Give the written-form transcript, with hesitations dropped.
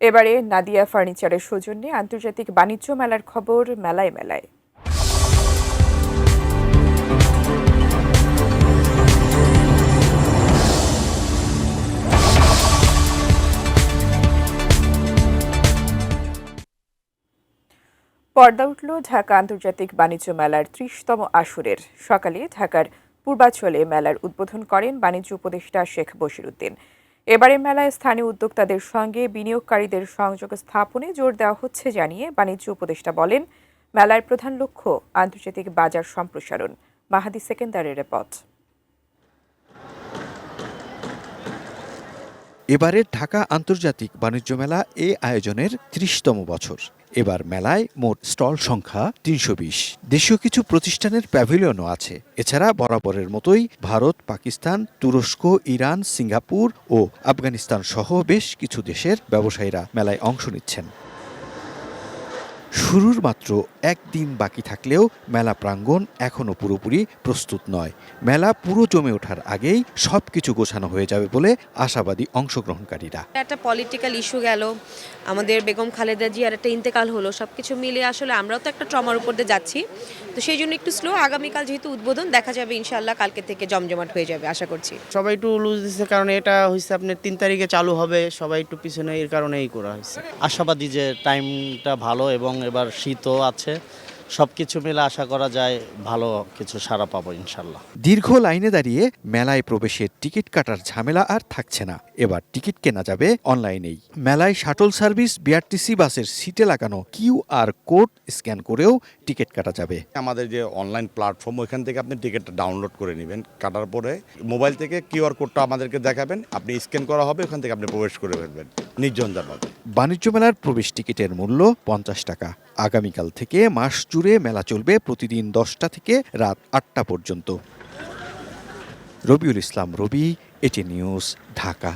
এবারে নাদিয়া ফার্নিচারের সৌজন্যে আন্তর্জাতিক বাণিজ্য মেলার খবর মেলায় মেলায়। পর্দা উঠল ঢাকা আন্তর্জাতিক বাণিজ্য মেলার ৩০তম আসরের। সকালে ঢাকার পূর্বাঞ্চলে মেলার উদ্বোধন করেন বাণিজ্য উপদেষ্টা শেখ বশিরউদ্দিন। এবারে মেলায় স্থানীয় উদ্যোক্তাদের সঙ্গে বিনিয়োগকারীদের সংযোগ স্থাপনে জোর দেওয়া হচ্ছে জানিয়ে বাণিজ্য উপদেষ্টা বলেন, মেলার প্রধান লক্ষ্য আন্তর্জাতিক বাজার সম্প্রসারণ। মাহাদি সেকেন্দারের রিপোর্ট। এবারের ঢাকা আন্তর্জাতিক বাণিজ্য মেলা এ আয়োজনের ৩০তম বছর। এবার মেলায় মোট স্টল সংখ্যা ৩২০। দেশীয় কিছু প্রতিষ্ঠানের প্যাভিলিয়নও আছে। এছাড়া বরাবরের মতোই ভারত, পাকিস্তান, তুরস্ক, ইরান, সিঙ্গাপুর ও আফগানিস্তান সহ বেশ কিছু দেশের ব্যবসায়ীরা মেলায় অংশ নিচ্ছেন। শুরুর মাত্র একদিন বাকি থাকলেও মেলা প্রাঙ্গণ এখনও পুরোপুরি প্রস্তুত নয়। মেলা পুরো জমে ওঠার আগেই সবকিছু গোছানো হয়ে যাবে বলে আশাবাদী অংশগ্রহণকারীরা। একটা পলিটিক্যাল ইস্যু গেল, আমাদের বেগম খালেদা জিয়ার একটা ইন্তেকাল হলো, সবকিছু মিলে আসলে আমরাও তো একটা ট্রমার উপর দিয়ে যাচ্ছি। তো সেই জন্য একটু স্লো। আগামীকাল যেহেতু উদ্বোধন, দেখা যাবে ইনশাআল্লাহ কালকে থেকে জমজমাট হয়ে যাবে আশা করছি। সবাই একটু লুজ দিচ্ছে, কারণ এটা হচ্ছে আপনার ৩ তারিখে চালু হবে, সবাই একটু পিছনে এর কারণেই করা হয়েছে। আশাবাদী যে টাইমটা ভালো এবং এবার শীতও আছে, সবকিছু মিলে আশা করা যায় ভালো কিছু সাড়া পাবো ইনশাল্লাহ। দীর্ঘ লাইনে দাঁড়িয়ে মেলায় প্রবেশের টিকিট কাটার ঝামেলা আর থাকছে না। এবার টিকিট কেনা যাবে অনলাইনেই। মেলায় শাটল সার্ভিস, বিআরটিসি বাসের সিটে লাগানো কিউআর কোড স্ক্যান করেও টিকিট কাটা যাবে। আমাদের যে অনলাইন প্ল্যাটফর্ম, ওইখান থেকে আপনি টিকিটটা ডাউনলোড করে নেবেন। কাটার পরে মোবাইল থেকে কিউআর কোডটা আমাদেরকে দেখাবেন, আপনি স্ক্যান করা হবে, ওখান থেকে আপনি প্রবেশ করে ফেলবেন নির্ঝঞ্ঝাটভাবে। বাণিজ্য মেলার প্রবেশ টিকিটের মূল্য ৫০ টাকা। আগামীকাল থেকে মাস জুড়ে মেলা চলবে প্রতিদিন ১০টা থেকে রাত ৮টা পর্যন্ত। রবিউল ইসলাম রবি, এটি নিউজ, ঢাকা।